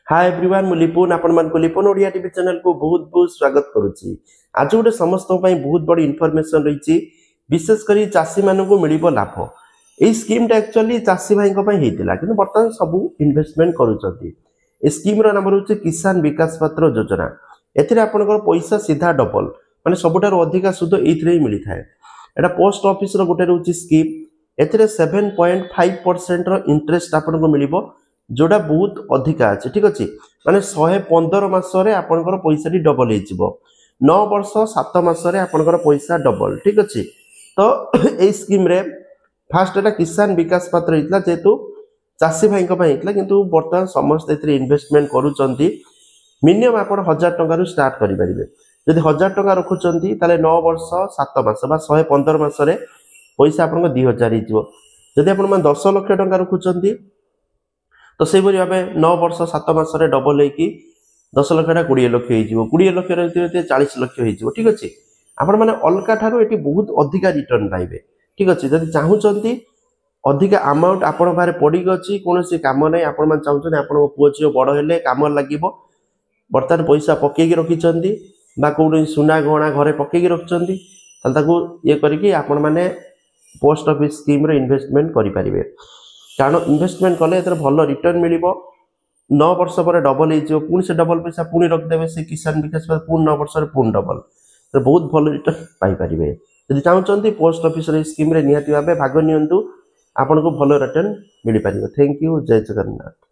Hi everyone मु लिपुन आपण मन को लिपुन ओडिया टीवी चैनल को बहुत बहुत स्वागत करूची। आज गोटे समस्त बहुत बड़ी इनफॉरमेशन रही विशेषकर चाषी मान को मिल लाभ। यही स्कीम एक्चुअली चाषी भाई कि बर्तमान सब इन्वेस्टमेंट कर स्कीम नाम रोचे किसान विकास पत्र योजना। एथिरे आपनकर पैसा सीधा डबल माने सबुठार अधिका सुध ये मिलता है। एटा पोस्ट ऑफिस रो गोटे रोचे स्कीम एथिरे 7.5% इंटरेस्ट आपनको मिलिबो जोड़ा बहुत अधिका अच्छे ठीक अच्छे माने 115 मासरे आपनकर पैसा टी डबल हो 9 वर्ष 7 मासरे आपनकर पैसा डबल ठीक अच्छे। तो ए स्कीम रे फास्ट एटा किसान विकास पत्र हितला जेतु चाषी भाई हितला किंतु वर्तमान समस्त एथरे इन्वेस्टमेंट करूचंती। मिनिमम आपण 1000 टका रु स्टार्ट करि परिबे। जदि 1000 टका रखुचंती ताले 9 वर्ष 7 मास बा 115 मासरे पैसा आपनको 2000 हिजो। जदि आपण 10 लाख टका रखुचंती तो से भाव 9 वर्ष 7 मासरे डबल होगी 10 लाख 20 लाख हो 20 लाख 40 लाख हो ठीक अच्छे। आपण मैंने अलग ठार ये बहुत अधिका रिटर्न पाइबे ठीक अच्छे। जब चाहूँगी अधिका अमाउंट आपण पाखे पड़ी अच्छी कौन कम ना आपण चाहते आप पुओ झील बड़ हेले कम लगे बर्तमान पैसा पकईकी रखिंट कौन सुना गहना घरे पकईकी रखिंट ये करके आपण मैंने पोस्ट ऑफिस स्कीम इन्वेस्टमेंट करें कारण इन्वेस्टमेंट कले भल रिटर्न मिल 9 वर्ष पर डबल हो पुणी से डबल पैसा पुणी रखिदेवे से किसान विकास पुणी 9 वर्ष पुणी डबल तो बहुत भल रिटर्न पाइपर। यदि चाहते पोस्ट ऑफिस स्कीम निहाती भाव भाग नियंतु आपन को भल रिटर्न मिल पार। थैंक यू जय जगन्नाथ।